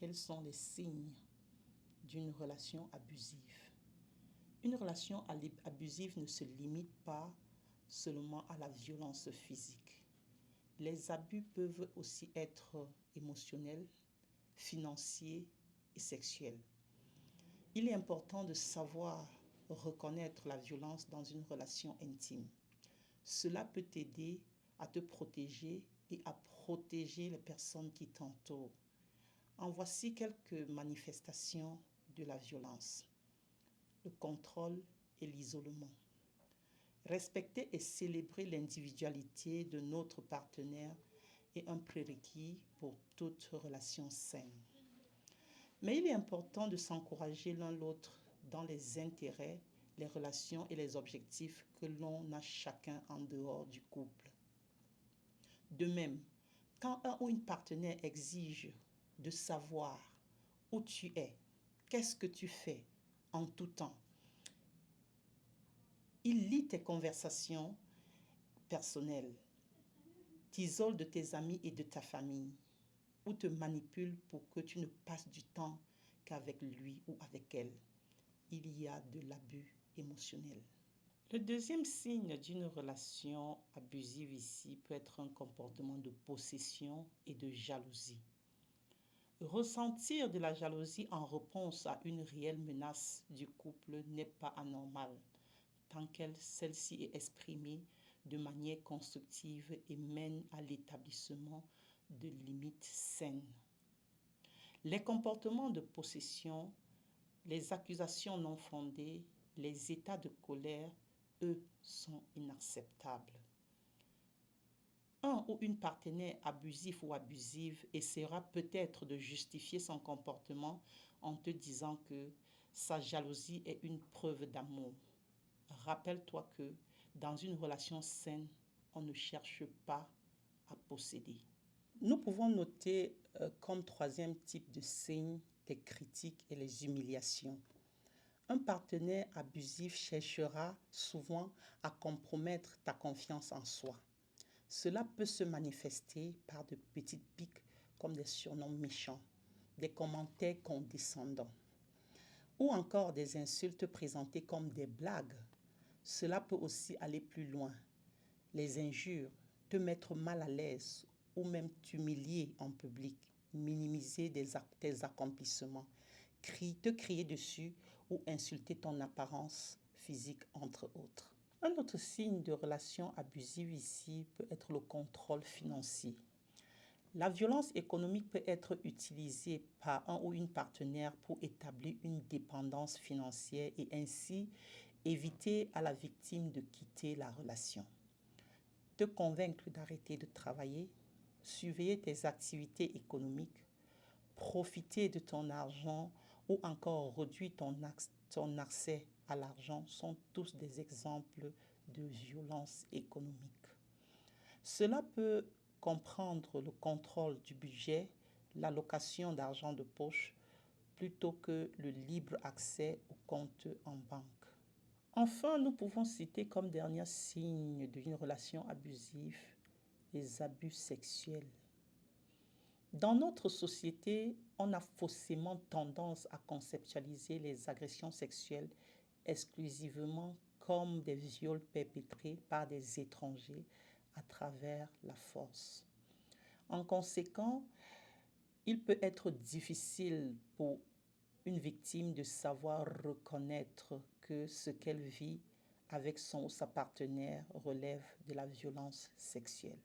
quels sont les signes d'une relation abusive. Une relation abusive ne se limite pas seulement à la violence physique. Les abus peuvent aussi être émotionnels, financiers et sexuels. Il est important de savoir reconnaître la violence dans une relation intime. Cela peut t'aider à te protéger et à protéger les personnes qui t'entourent. En voici quelques manifestations de la violence. Le contrôle et l'isolement. Respecter et célébrer l'individualité de notre partenaire est un prérequis pour toute relation saine. Mais il est important de s'encourager l'un l'autre dans les intérêts, les relations et les objectifs que l'on a chacun en dehors du couple. De même, quand un ou une partenaire exige de savoir où tu es, qu'est-ce que tu fais en tout temps, il lit tes conversations personnelles, t'isole de tes amis et de ta famille, ou te manipule pour que tu ne passes du temps qu'avec lui ou avec elle. Il y a de l'abus émotionnel. Le deuxième signe d'une relation abusive ici peut être un comportement de possession et de jalousie. Ressentir de la jalousie en réponse à une réelle menace du couple n'est pas anormal, tant que celle-ci est exprimée de manière constructive et mène à l'établissement de limites saines. Les comportements de possession, les accusations non fondées, les états de colère, eux, sont inacceptables. Un ou une partenaire abusif ou abusive essaiera peut-être de justifier son comportement en te disant que sa jalousie est une preuve d'amour. Rappelle-toi que dans une relation saine, on ne cherche pas à posséder. Nous pouvons noter comme troisième type de signe les critiques et les humiliations. Un partenaire abusif cherchera souvent à compromettre ta confiance en soi. Cela peut se manifester par de petites piques comme des surnoms méchants, des commentaires condescendants ou encore des insultes présentées comme des blagues. Cela peut aussi aller plus loin. Les injures, te mettre mal à l'aise ou même t'humilier en public, minimiser tes accomplissements, te crier dessus ou insulter ton apparence physique, entre autres. Un autre signe de relation abusive ici peut être le contrôle financier. La violence économique peut être utilisée par un ou une partenaire pour établir une dépendance financière et ainsi éviter à la victime de quitter la relation. Te convaincre d'arrêter de travailler, surveiller tes activités économiques, profiter de ton argent ou encore réduire ton accès à l'argent sont tous des exemples de violence économique. Cela peut comprendre le contrôle du budget, l'allocation d'argent de poche, plutôt que le libre accès aux comptes en banque. Enfin, nous pouvons citer comme dernier signe d'une relation abusive les abus sexuels. Dans notre société, on a faussement tendance à conceptualiser les agressions sexuelles exclusivement comme des viols perpétrés par des étrangers à travers la force. En conséquence, il peut être difficile pour une victime de savoir reconnaître que ce qu'elle vit avec son ou sa partenaire relève de la violence sexuelle.